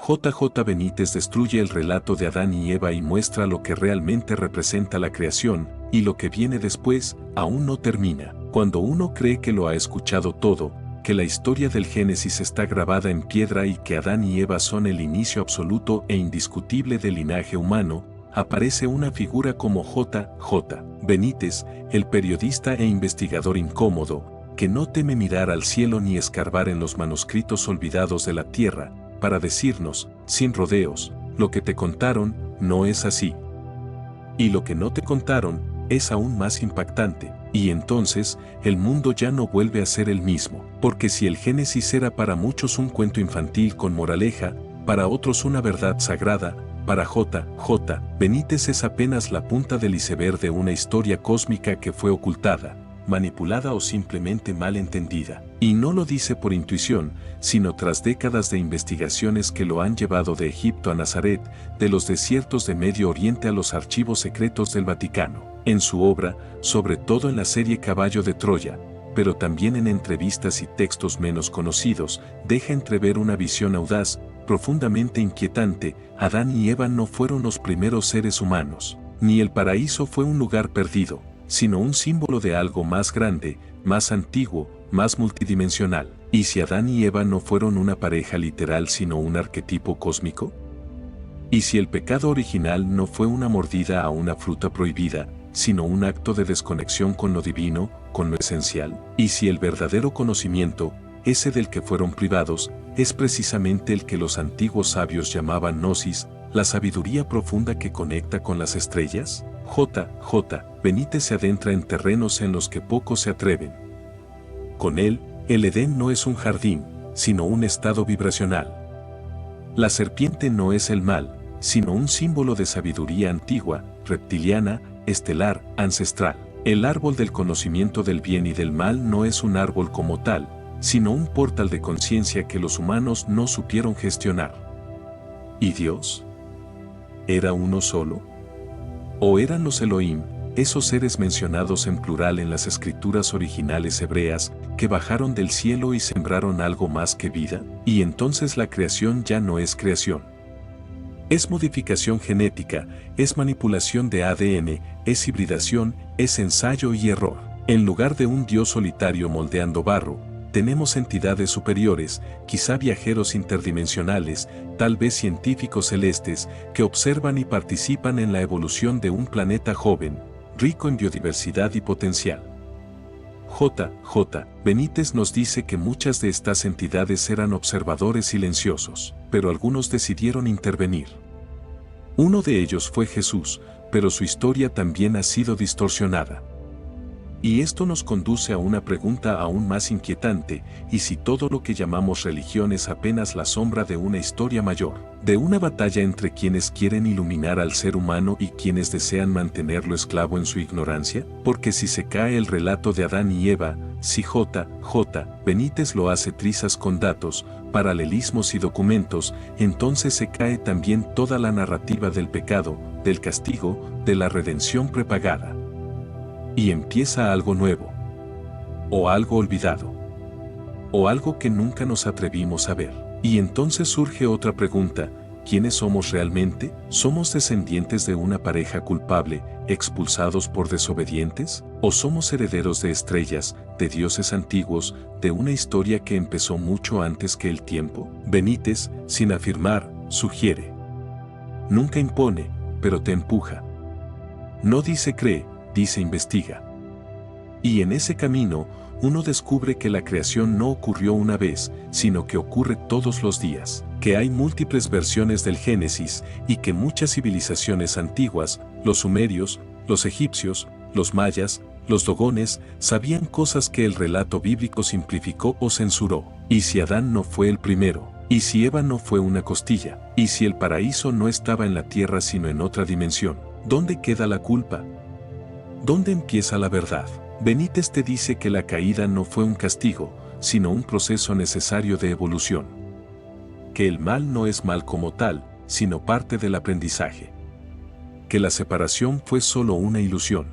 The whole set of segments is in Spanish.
J. J. Benítez destruye el relato de Adán y Eva y muestra lo que realmente representa la creación, y lo que viene después aún no termina. Cuando uno cree que lo ha escuchado todo, que la historia del Génesis está grabada en piedra y que Adán y Eva son el inicio absoluto e indiscutible del linaje humano, aparece una figura como J. J. Benítez, el periodista e investigador incómodo, que no teme mirar al cielo ni escarbar en los manuscritos olvidados de la tierra, para decirnos, sin rodeos, lo que te contaron no es así. Y lo que no te contaron es aún más impactante, y entonces el mundo ya no vuelve a ser el mismo, porque si el Génesis era para muchos un cuento infantil con moraleja, para otros una verdad sagrada, para J. J. Benítez es apenas la punta del iceberg de una historia cósmica que fue ocultada, manipulada o simplemente mal entendida. Y no lo dice por intuición, sino tras décadas de investigaciones que lo han llevado de Egipto a Nazaret, de los desiertos de Medio Oriente a los archivos secretos del Vaticano. En su obra, sobre todo en la serie Caballo de Troya, pero también en entrevistas y textos menos conocidos, deja entrever una visión audaz, profundamente inquietante. Adán y Eva no fueron los primeros seres humanos, ni el paraíso fue un lugar perdido, sino un símbolo de algo más grande, más antiguo, más multidimensional. ¿Y si Adán y Eva no fueron una pareja literal sino un arquetipo cósmico? ¿Y si el pecado original no fue una mordida a una fruta prohibida, sino un acto de desconexión con lo divino, con lo esencial? ¿Y si el verdadero conocimiento, ese del que fueron privados, es precisamente el que los antiguos sabios llamaban gnosis, la sabiduría profunda que conecta con las estrellas? J. J. Benítez se adentra en terrenos en los que pocos se atreven. Con él, el Edén no es un jardín, sino un estado vibracional. La serpiente no es el mal, sino un símbolo de sabiduría antigua, reptiliana, estelar, ancestral. El árbol del conocimiento del bien y del mal no es un árbol como tal, sino un portal de conciencia que los humanos no supieron gestionar. ¿Y Dios? ¿Era uno solo? ¿O eran los Elohim, esos seres mencionados en plural en las escrituras originales hebreas, que bajaron del cielo y sembraron algo más que vida? Y entonces la creación ya no es creación. Es modificación genética, es manipulación de ADN, es hibridación, es ensayo y error. En lugar de un Dios solitario moldeando barro, tenemos entidades superiores, quizá viajeros interdimensionales, tal vez científicos celestes, que observan y participan en la evolución de un planeta joven, rico en biodiversidad y potencial. J. J. Benítez nos dice que muchas de estas entidades eran observadores silenciosos, pero algunos decidieron intervenir. Uno de ellos fue Jesús, pero su historia también ha sido distorsionada. Y esto nos conduce a una pregunta aún más inquietante: ¿y si todo lo que llamamos religión es apenas la sombra de una historia mayor, de una batalla entre quienes quieren iluminar al ser humano y quienes desean mantenerlo esclavo en su ignorancia? Porque si se cae el relato de Adán y Eva, si J. J. Benítez lo hace trizas con datos, paralelismos y documentos, entonces se cae también toda la narrativa del pecado, del castigo, de la redención prepagada. Y empieza algo nuevo, o algo olvidado, o algo que nunca nos atrevimos a ver. Y entonces surge otra pregunta: ¿quiénes somos realmente? ¿Somos descendientes de una pareja culpable, expulsados por desobedientes? ¿O somos herederos de estrellas, de dioses antiguos, de una historia que empezó mucho antes que el tiempo? Benítez, sin afirmar, sugiere. Nunca impone, pero te empuja. No dice cree, dice investiga. Y en ese camino, uno descubre que la creación no ocurrió una vez, sino que ocurre todos los días, que hay múltiples versiones del Génesis y que muchas civilizaciones antiguas, los sumerios, los egipcios, los mayas, los dogones, sabían cosas que el relato bíblico simplificó o censuró. ¿Y si Adán no fue el primero? ¿Y si Eva no fue una costilla? ¿Y si el paraíso no estaba en la tierra sino en otra dimensión? ¿Dónde queda la culpa? ¿Dónde empieza la verdad? Benítez te dice que la caída no fue un castigo, sino un proceso necesario de evolución. Que el mal no es mal como tal, sino parte del aprendizaje. Que la separación fue solo una ilusión.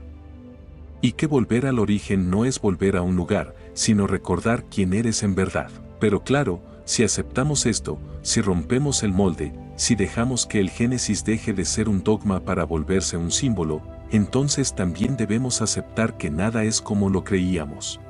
Y que volver al origen no es volver a un lugar, sino recordar quién eres en verdad. Pero claro, si aceptamos esto, si rompemos el molde, si dejamos que el Génesis deje de ser un dogma para volverse un símbolo, entonces también debemos aceptar que nada es como lo creíamos.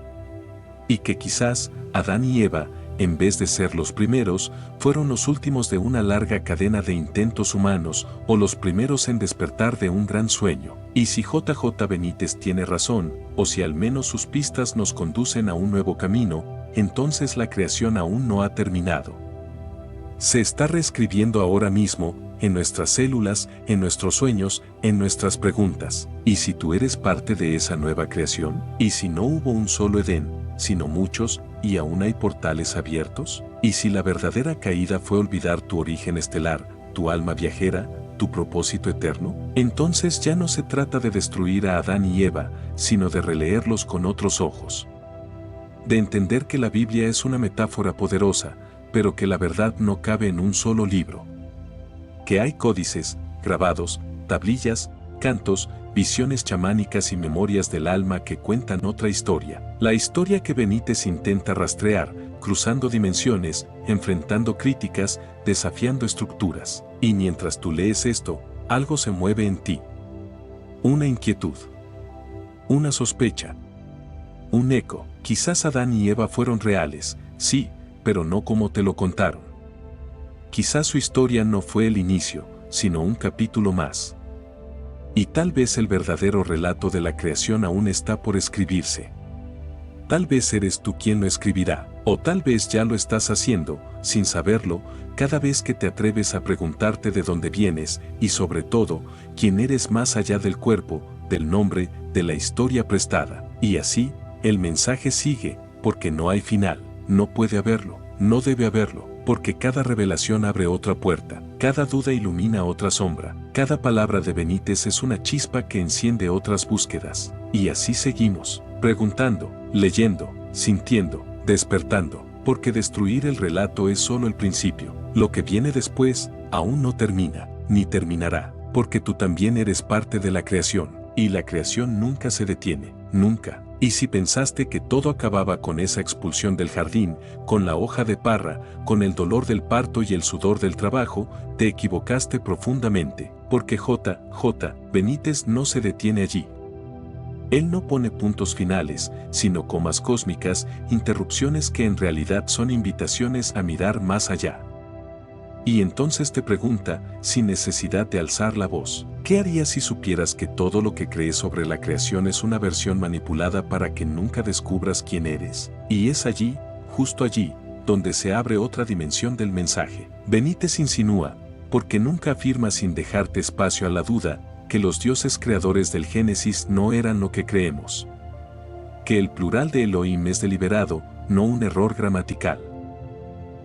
Y que quizás Adán y Eva, en vez de ser los primeros, fueron los últimos de una larga cadena de intentos humanos, o los primeros en despertar de un gran sueño. Y si J.J. Benítez tiene razón, o si al menos sus pistas nos conducen a un nuevo camino, entonces la creación aún no ha terminado. Se está reescribiendo ahora mismo, en nuestras células, en nuestros sueños, en nuestras preguntas. ¿Y si tú eres parte de esa nueva creación? ¿Y si no hubo un solo Edén, sino muchos, y aún hay portales abiertos? ¿Y si la verdadera caída fue olvidar tu origen estelar, tu alma viajera, tu propósito eterno? Entonces ya no se trata de destruir a Adán y Eva, sino de releerlos con otros ojos. De entender que la Biblia es una metáfora poderosa, pero que la verdad no cabe en un solo libro. Que hay códices, grabados, tablillas, cantos, visiones chamánicas y memorias del alma que cuentan otra historia. La historia que Benítez intenta rastrear, cruzando dimensiones, enfrentando críticas, desafiando estructuras. Y mientras tú lees esto, algo se mueve en ti. Una inquietud. Una sospecha. Un eco. Quizás Adán y Eva fueron reales, sí, pero no como te lo contaron. Quizás su historia no fue el inicio, sino un capítulo más. Y tal vez el verdadero relato de la creación aún está por escribirse. Tal vez eres tú quien lo escribirá, o tal vez ya lo estás haciendo, sin saberlo, cada vez que te atreves a preguntarte de dónde vienes y sobre todo, quién eres más allá del cuerpo, del nombre, de la historia prestada. Y así, el mensaje sigue, porque no hay final, no puede haberlo, no debe haberlo, porque cada revelación abre otra puerta, cada duda ilumina otra sombra, cada palabra de Benítez es una chispa que enciende otras búsquedas. Y así seguimos, preguntando, leyendo, sintiendo, despertando, porque destruir el relato es solo el principio. Lo que viene después, aún no termina, ni terminará, porque tú también eres parte de la creación, y la creación nunca se detiene, nunca. Y si pensaste que todo acababa con esa expulsión del jardín, con la hoja de parra, con el dolor del parto y el sudor del trabajo, te equivocaste profundamente, porque J.J. Benítez no se detiene allí. Él no pone puntos finales, sino comas cósmicas, interrupciones que en realidad son invitaciones a mirar más allá. Y entonces te pregunta, sin necesidad de alzar la voz, ¿qué harías si supieras que todo lo que crees sobre la creación es una versión manipulada para que nunca descubras quién eres? Y es allí, justo allí, donde se abre otra dimensión del mensaje. Benítez insinúa, porque nunca afirma sin dejarte espacio a la duda, que los dioses creadores del Génesis no eran lo que creemos. Que el plural de Elohim es deliberado, no un error gramatical.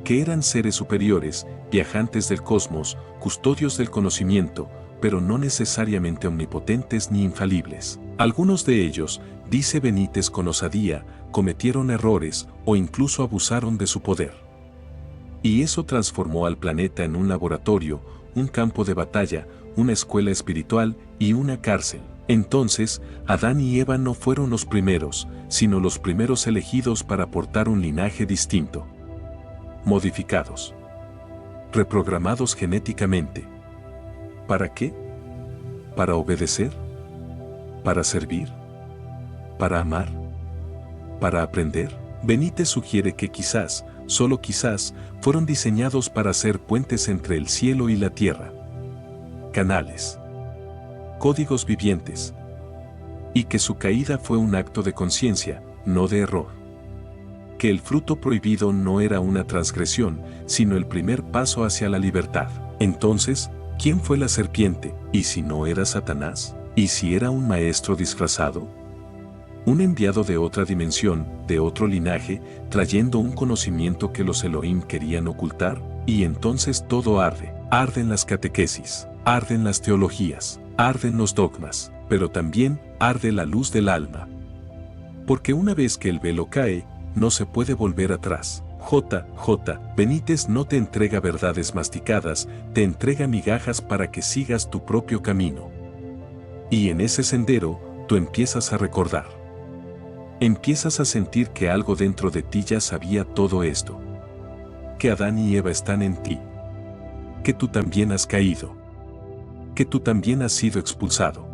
Que eran seres superiores, viajantes del cosmos, custodios del conocimiento, pero no necesariamente omnipotentes ni infalibles. Algunos de ellos, dice Benítez con osadía, cometieron errores o incluso abusaron de su poder. Y eso transformó al planeta en un laboratorio, un campo de batalla, una escuela espiritual y una cárcel. Entonces, Adán y Eva no fueron los primeros, sino los primeros elegidos para aportar un linaje distinto. Modificados. Reprogramados genéticamente. ¿Para qué? ¿Para obedecer? ¿Para servir? ¿Para amar? ¿Para aprender? Benítez sugiere que quizás, solo quizás, fueron diseñados para ser puentes entre el cielo y la tierra. Canales. Códigos vivientes. Y que su caída fue un acto de conciencia, no de error. Que el fruto prohibido no era una transgresión, sino el primer paso hacia la libertad. Entonces, ¿quién fue la serpiente? ¿Y si no era Satanás? ¿Y si era un maestro disfrazado? Un enviado de otra dimensión, de otro linaje, trayendo un conocimiento que los Elohim querían ocultar. Y entonces todo arde. Arden las catequesis, arden las teologías, arden los dogmas, pero también arde la luz del alma. Porque una vez que el velo cae, no se puede volver atrás. J.J. Benítez no te entrega verdades masticadas, te entrega migajas para que sigas tu propio camino. Y en ese sendero, tú empiezas a recordar. Empiezas a sentir que algo dentro de ti ya sabía todo esto. que Adán y Eva están en ti, que tú también has caído, que tú también has sido expulsado,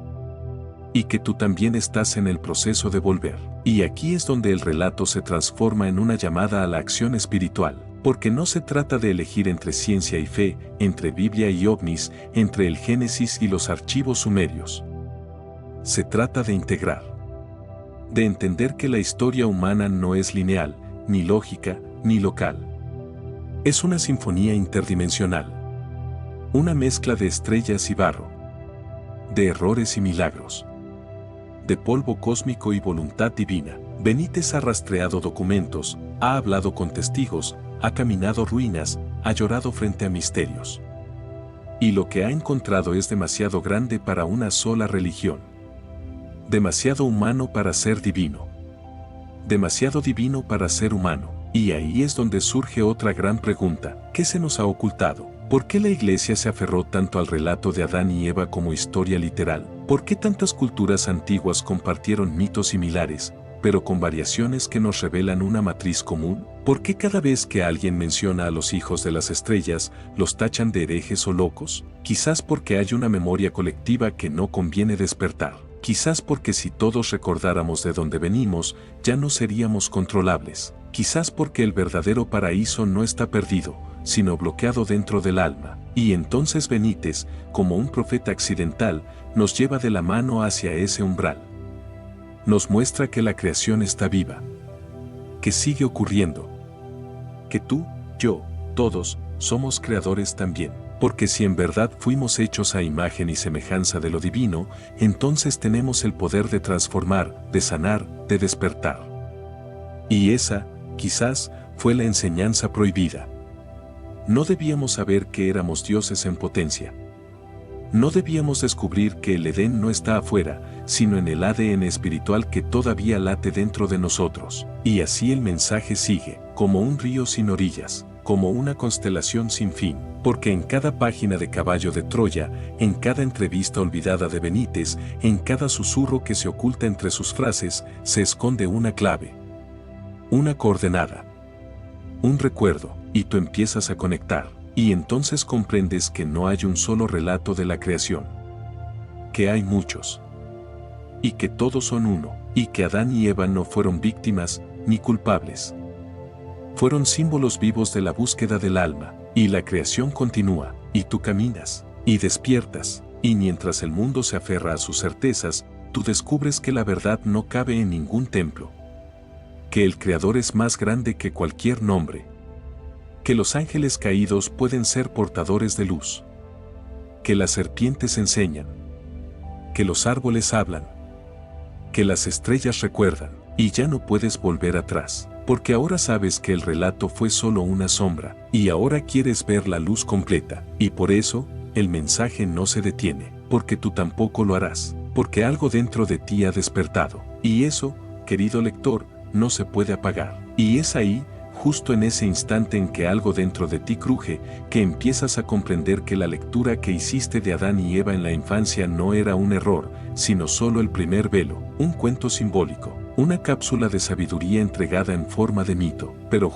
y que tú también estás en el proceso de volver. Y aquí es donde el relato se transforma en una llamada a la acción espiritual, porque no se trata de elegir entre ciencia y fe, entre Biblia y ovnis, entre el Génesis y los archivos sumerios. Se trata de integrar, de entender que la historia humana no es lineal, ni lógica, ni local. Es una sinfonía interdimensional, una mezcla de estrellas y barro, de errores y milagros, de polvo cósmico y voluntad divina. Benítez ha rastreado documentos, ha hablado con testigos, ha caminado ruinas, ha llorado frente a misterios. Y lo que ha encontrado es demasiado grande para una sola religión. Demasiado humano para ser divino. Demasiado divino para ser humano. Y ahí es donde surge otra gran pregunta: ¿qué se nos ha ocultado? ¿Por qué la Iglesia se aferró tanto al relato de Adán y Eva como historia literal? ¿Por qué tantas culturas antiguas compartieron mitos similares, pero con variaciones que nos revelan una matriz común? ¿Por qué cada vez que alguien menciona a los hijos de las estrellas, los tachan de herejes o locos? Quizás porque hay una memoria colectiva que no conviene despertar. Quizás porque si todos recordáramos de dónde venimos, ya no seríamos controlables. Quizás porque el verdadero paraíso no está perdido, sino bloqueado dentro del alma. Y entonces Benítez, como un profeta accidental, nos lleva de la mano hacia ese umbral. Nos muestra que la creación está viva, que sigue ocurriendo, que tú, yo, todos, somos creadores también. Porque si en verdad fuimos hechos a imagen y semejanza de lo divino, entonces tenemos el poder de transformar, de sanar, de despertar. Y esa, quizás, fue la enseñanza prohibida. No debíamos saber que éramos dioses en potencia. No debíamos descubrir que el Edén no está afuera, sino en el ADN espiritual que todavía late dentro de nosotros. Y así el mensaje sigue, como un río sin orillas, como una constelación sin fin, porque en cada página de Caballo de Troya, en cada entrevista olvidada de Benítez, en cada susurro que se oculta entre sus frases, se esconde una clave, una coordenada, un recuerdo, y tú empiezas a conectar, y entonces comprendes que no hay un solo relato de la creación, que hay muchos, y que todos son uno, y que Adán y Eva no fueron víctimas, ni culpables. Fueron símbolos vivos de la búsqueda del alma, y la creación continúa, y tú caminas, y despiertas, y mientras el mundo se aferra a sus certezas, tú descubres que la verdad no cabe en ningún templo, que el Creador es más grande que cualquier nombre, que los ángeles caídos pueden ser portadores de luz, que las serpientes enseñan, que los árboles hablan, que las estrellas recuerdan, y ya no puedes volver atrás. Porque ahora sabes que el relato fue solo una sombra, y ahora quieres ver la luz completa, y por eso, el mensaje no se detiene, porque tú tampoco lo harás, porque algo dentro de ti ha despertado, y eso, querido lector, no se puede apagar. Y es ahí, justo en ese instante en que algo dentro de ti cruje, que empiezas a comprender que la lectura que hiciste de Adán y Eva en la infancia no era un error, sino solo el primer velo, un cuento simbólico. Una cápsula de sabiduría entregada en forma de mito. Pero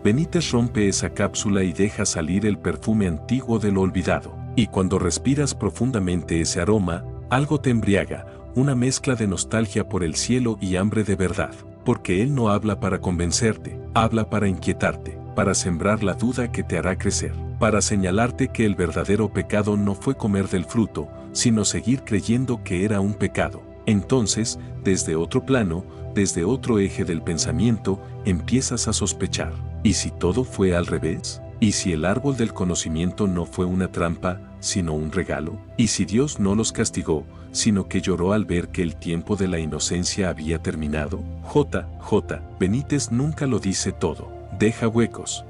Benítez rompe esa cápsula y deja salir el perfume antiguo de lo olvidado. Y cuando respiras profundamente ese aroma, algo te embriaga, una mezcla de nostalgia por el cielo y hambre de verdad. Porque él no habla para convencerte, habla para inquietarte, para sembrar la duda que te hará crecer, para señalarte que el verdadero pecado no fue comer del fruto, sino seguir creyendo que era un pecado. Entonces, desde otro plano, desde otro eje del pensamiento, empiezas a sospechar. ¿Y si todo fue al revés? ¿Y si el árbol del conocimiento no fue una trampa, sino un regalo? ¿Y si Dios no los castigó, sino que lloró al ver que el tiempo de la inocencia había terminado? Benítez nunca lo dice todo. Deja huecos,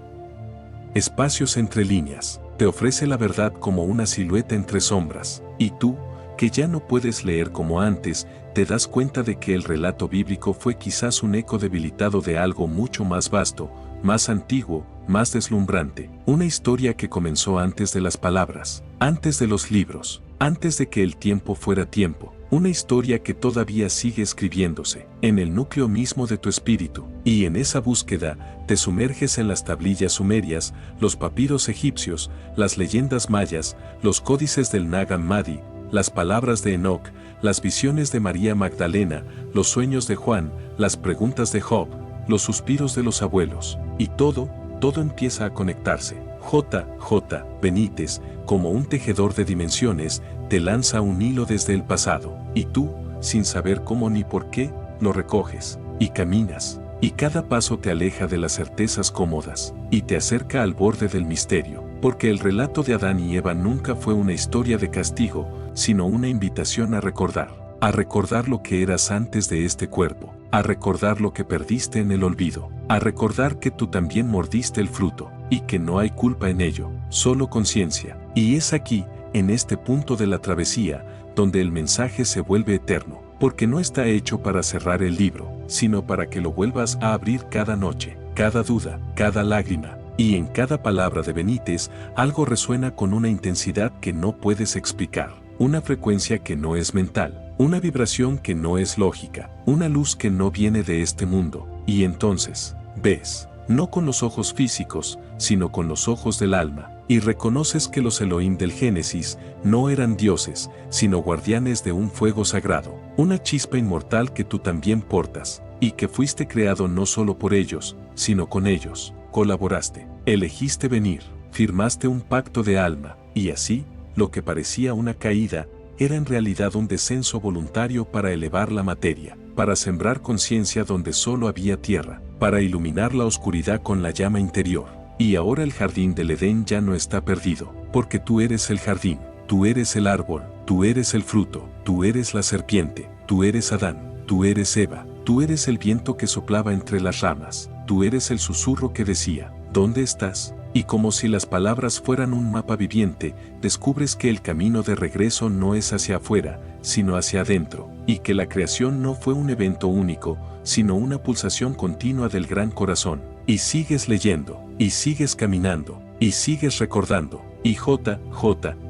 espacios entre líneas. Te ofrece la verdad como una silueta entre sombras. Y tú, que ya no puedes leer como antes, te das cuenta de que el relato bíblico fue quizás un eco debilitado de algo mucho más vasto, más antiguo, más deslumbrante, una historia que comenzó antes de las palabras, antes de los libros, antes de que el tiempo fuera tiempo, una historia que todavía sigue escribiéndose en el núcleo mismo de tu espíritu, y en esa búsqueda te sumerges en las tablillas sumerias, los papiros egipcios, las leyendas mayas, los códices del Nag Hammadi, las palabras de Enoch, las visiones de María Magdalena, los sueños de Juan, las preguntas de Job, los suspiros de los abuelos, y todo empieza a conectarse. J. Benítez, como un tejedor de dimensiones, te lanza un hilo desde el pasado, y tú, sin saber cómo ni por qué, lo recoges, y caminas, y cada paso te aleja de las certezas cómodas, y te acerca al borde del misterio, porque el relato de Adán y Eva nunca fue una historia de castigo, sino una invitación a recordar lo que eras antes de este cuerpo, a recordar lo que perdiste en el olvido, a recordar que tú también mordiste el fruto, y que no hay culpa en ello, solo conciencia. Y es aquí, en este punto de la travesía, donde el mensaje se vuelve eterno, porque no está hecho para cerrar el libro, sino para que lo vuelvas a abrir cada noche, cada duda, cada lágrima. Y en cada palabra de Benítez, algo resuena con una intensidad que no puedes explicar, una frecuencia que no es mental, una vibración que no es lógica, una luz que no viene de este mundo. Y entonces, ves, no con los ojos físicos, sino con los ojos del alma, y reconoces que los Elohim del Génesis no eran dioses, sino guardianes de un fuego sagrado, una chispa inmortal que tú también portas, y que fuiste creado no solo por ellos, sino con ellos. Colaboraste, elegiste venir, firmaste un pacto de alma, y así, lo que parecía una caída, era en realidad un descenso voluntario para elevar la materia, para sembrar conciencia donde solo había tierra, para iluminar la oscuridad con la llama interior. Y ahora el jardín del Edén ya no está perdido, porque tú eres el jardín, tú eres el árbol, tú eres el fruto, tú eres la serpiente, tú eres Adán, tú eres Eva, tú eres el viento que soplaba entre las ramas, tú eres el susurro que decía, ¿dónde estás? Y como si las palabras fueran un mapa viviente, descubres que el camino de regreso no es hacia afuera, sino hacia adentro, y que la creación no fue un evento único, sino una pulsación continua del gran corazón. Y sigues leyendo, y sigues caminando, y sigues recordando, y J.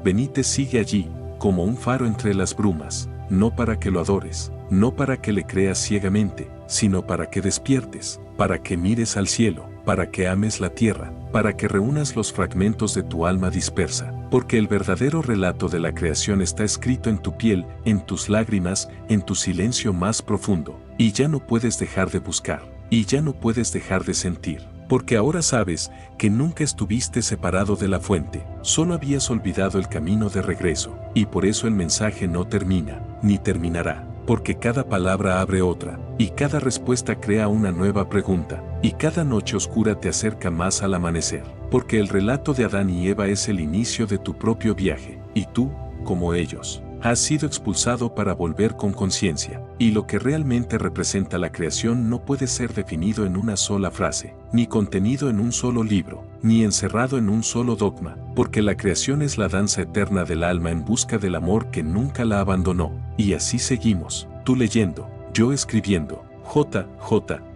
Benítez sigue allí, como un faro entre las brumas, no para que lo adores, no para que le creas ciegamente, sino para que despiertes, para que mires al cielo, para que ames la tierra, para que reúnas los fragmentos de tu alma dispersa, porque el verdadero relato de la creación está escrito en tu piel, en tus lágrimas, en tu silencio más profundo, y ya no puedes dejar de buscar, y ya no puedes dejar de sentir, porque ahora sabes que nunca estuviste separado de la fuente, solo habías olvidado el camino de regreso, y por eso el mensaje no termina, ni terminará. Porque cada palabra abre otra, y cada respuesta crea una nueva pregunta, y cada noche oscura te acerca más al amanecer, porque el relato de Adán y Eva es el inicio de tu propio viaje, y tú, como ellos, has sido expulsado para volver con conciencia, y lo que realmente representa la creación no puede ser definido en una sola frase, ni contenido en un solo libro, ni encerrado en un solo dogma, porque la creación es la danza eterna del alma en busca del amor que nunca la abandonó, y así seguimos, tú leyendo, yo escribiendo, J.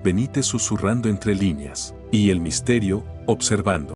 Benítez susurrando entre líneas, y el misterio, observando.